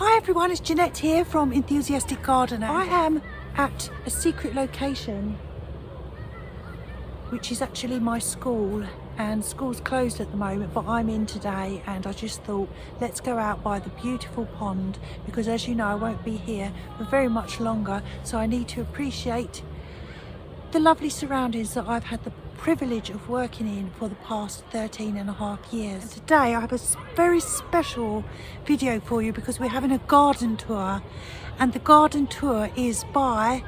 Hi everyone, it's Janette here from Enthusiastic Gardener. I am at a secret location which is actually my school, and school's closed at the moment, but I'm in today, and I just thought let's go out by the beautiful pond because, as you know, I won't be here for very much longer, so I need to appreciate the lovely surroundings that I've had the privilege of working in for the past 13.5 years. And today I have a very special video for you because we're having a garden tour, and the garden tour is by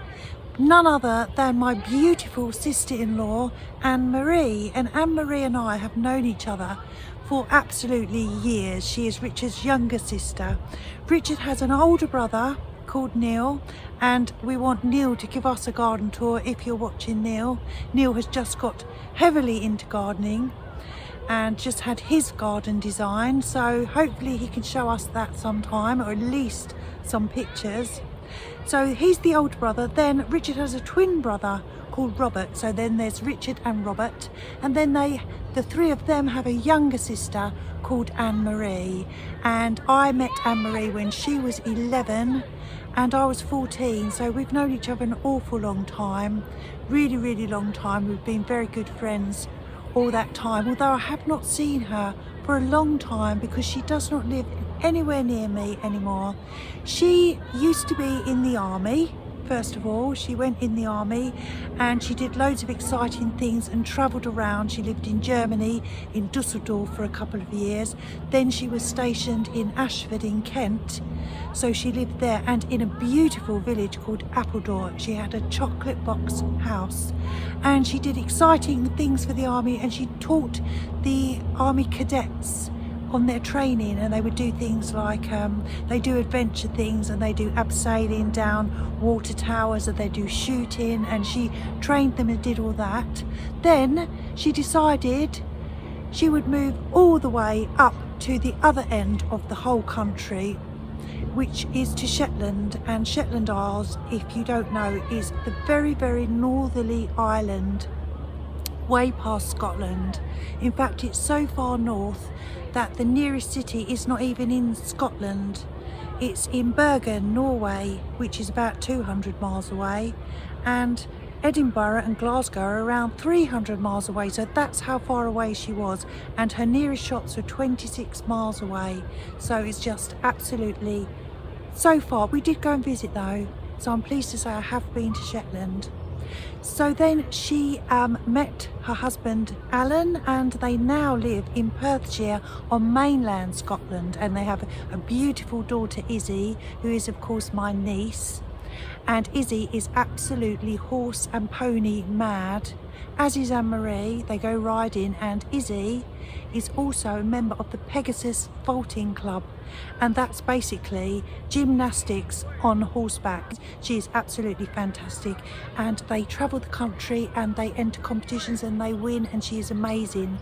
none other than my beautiful sister-in-law Anne-Marie. And Anne-Marie and I have known each other for absolutely years. She is Richard's younger sister. Richard has an older brother called Neil, and we want Neil to give us a garden tour. If you're watching Neil, Neil has just got heavily into gardening and just had his garden designed, so hopefully he can show us that sometime, or at least some pictures. So he's the older brother. Then Richard has a twin brother called Robert, so then there's Richard and Robert, and then the three of them have a younger sister called Anne-Marie. And I met Anne-Marie when she was 11 and I was 14, so we've known each other an awful long time, really long time. We've been very good friends all that time, although I have not seen her for a long time because she does not live anywhere near me anymore. She used to be in the army. First of all, she went in the army and she did loads of exciting things and travelled around. She lived in Germany, in Dusseldorf for a couple of years. Then she was stationed in Ashford in Kent. So she lived there and in a beautiful village called Appledore. She had a chocolate box house and she did exciting things for the army, and she taught the army cadets on their training, and they would do things like they do adventure things, and they do abseiling down water towers, and they do shooting, and she trained them and did all that. Then she decided she would move all the way up to the other end of the whole country, which is to Shetland. And Shetland Isles, if you don't know, is the very northerly island way past Scotland. In fact, it's so far north that the nearest city is not even in Scotland. It's in Bergen, Norway, which is about 200 miles away, and Edinburgh and Glasgow are around 300 miles away. So that's how far away she was, and her nearest shops were 26 miles away. So it's just absolutely so far. We did go and visit though, so I'm pleased to say I have been to Shetland. So then she met her husband Alan, and they now live in Perthshire on mainland Scotland, and they have a beautiful daughter Izzy, who is of course my niece. And Izzy is absolutely horse and pony mad, as is Anne-Marie. They go riding, and Izzy is also a member of the Pegasus Vaulting Club, and that's basically gymnastics on horseback. She is absolutely fantastic, and they travel the country and they enter competitions and they win, and she is amazing.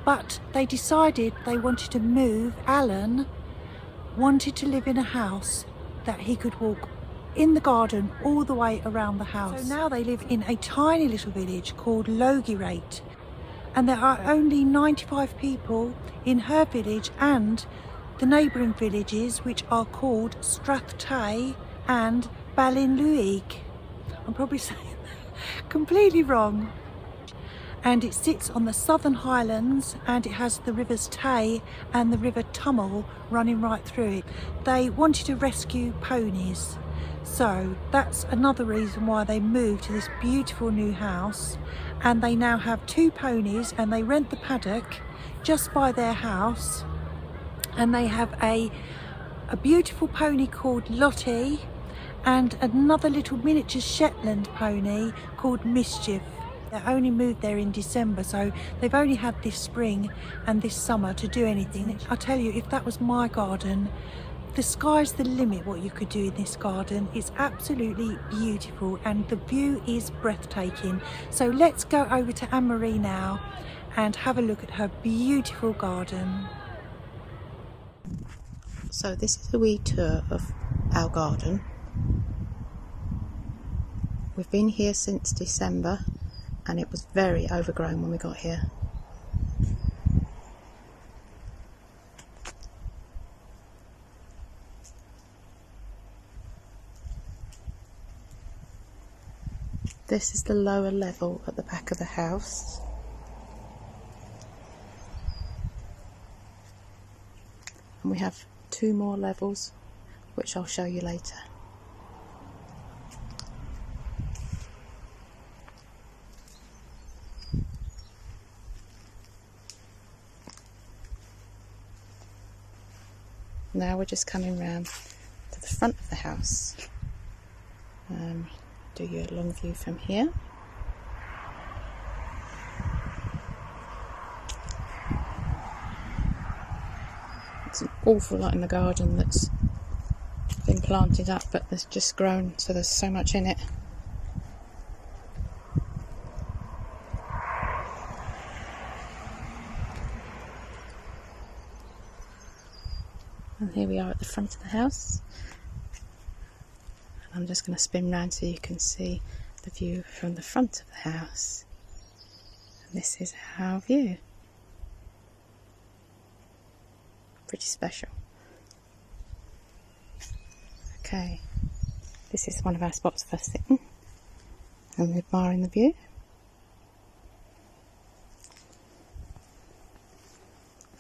But they decided they wanted to move. Alan wanted to live in a house that he could walk in the garden all the way around the house. So now they live in a tiny little village called Logirate, and there are only 95 people in her village and the neighbouring villages, which are called Strathtay and Ballinluig. I'm probably saying that completely wrong. And it sits on the southern highlands, and it has the rivers Tay and the river Tummel running right through it. They wanted to rescue ponies, so that's another reason why they moved to this beautiful new house. And they now have 2 ponies, and they rent the paddock just by their house. And they have a beautiful pony called Lottie, and another little miniature Shetland pony called Mischief. They only moved there in December, so they've only had this spring and this summer to do anything. I tell you, if that was my garden, the sky's the limit what you could do in this garden. It's absolutely beautiful and the view is breathtaking. So let's go over to Anne-Marie now and have a look at her beautiful garden. So this is a wee tour of our garden. We've been here since December and it was very overgrown when we got here. This is the lower level at the back of the house. And we have 2 more levels, which I'll show you later. Now we're just coming round to the front of the house. Do you a long view from here. It's an awful lot in the garden that's been planted up, but there's just grown, so there's so much in it. And here we are at the front of the house. I'm just going to spin round so you can see the view from the front of the house. And this is our view. Pretty special. Okay, this is one of our spots for sitting and admiring the view.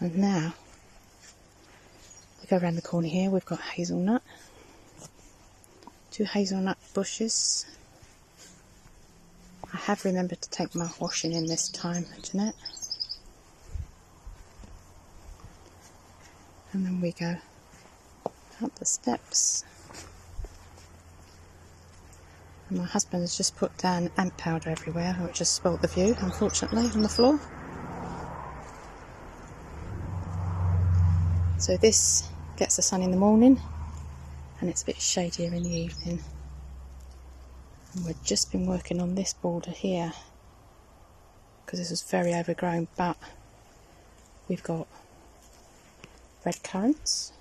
And now we go around the corner here. We've got hazelnut. 2 hazelnut bushes. I have remembered to take my washing in this time, Janette. And then we go up the steps. And my husband has just put down ant powder everywhere, which has spoilt the view, unfortunately, on the floor. So this gets the sun in the morning, and it's a bit shadier in the evening. And we've just been working on this border here because this was very overgrown, but we've got red currants.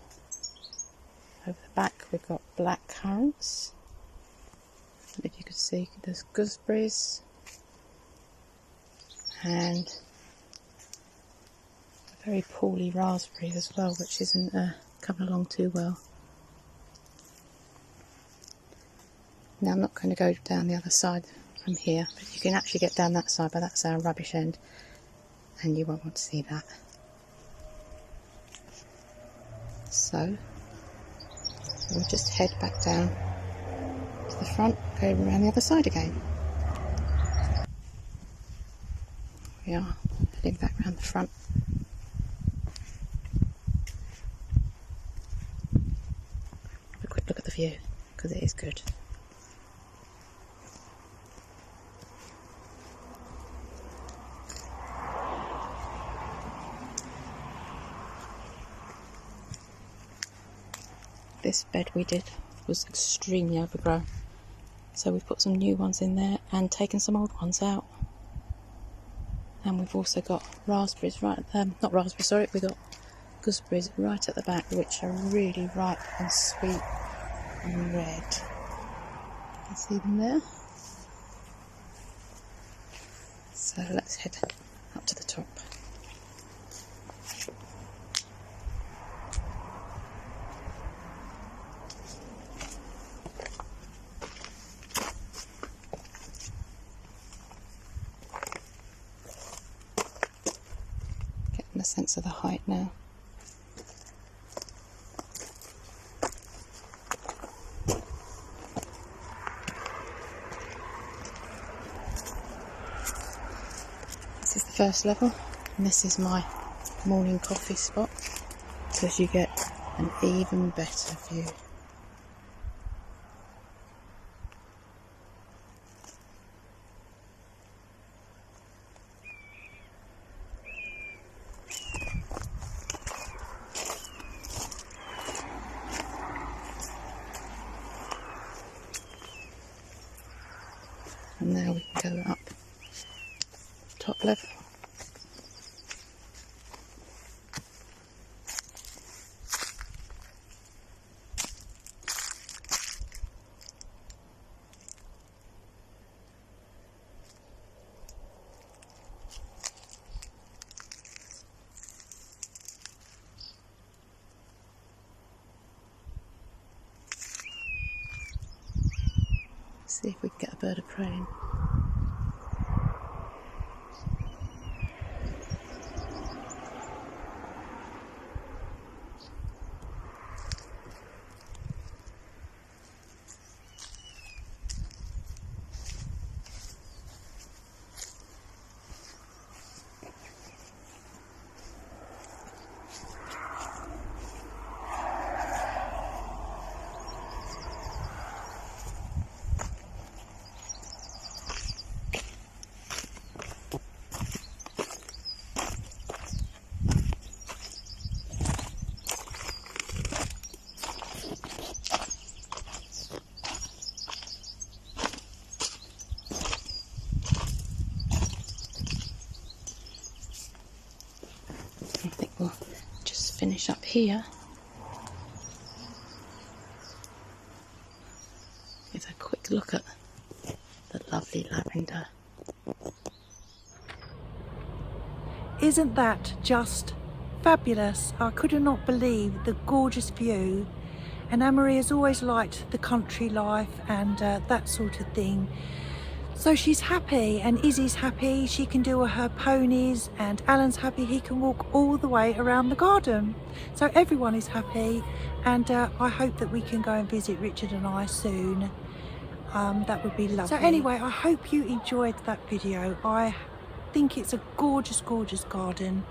Over the back we've got black currants. If you could see, there's gooseberries and a very poorly raspberry as well, which isn't coming along too well. Now I'm not going to go down the other side from here, but you can actually get down that side, but that's our rubbish end and you won't want to see that. So we'll just head back down to the front, go around the other side again. We are heading back around the front. Have a quick look at the view because it is good. This bed we did was extremely overgrown, so we've put some new ones in there and taken some old ones out. And we've also got raspberries not raspberries, sorry, we've got gooseberries right at the back, which are really ripe and sweet and red. You can see them there. So let's head up to the top. A sense of the height now. This is the first level, and this is my morning coffee spot, because you get an even better view. And now we can go up top level. See if we can get a bird of prey in. here is a quick look at the lovely lavender. Isn't that just fabulous? I could not believe the gorgeous view. And Anne-Marie has always liked the country life and that sort of thing. So she's happy, and Izzy's happy, she can do her ponies, and Alan's happy, he can walk all the way around the garden. So everyone is happy, and I hope that we can go and visit Richard and I soon. That would be lovely. So anyway, I hope you enjoyed that video. I think it's a gorgeous, gorgeous garden.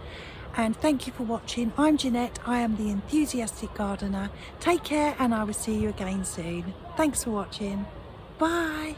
And thank you for watching. I'm Janette, I am the enthusiastic gardener. Take care, and I will see you again soon. Thanks for watching. Bye.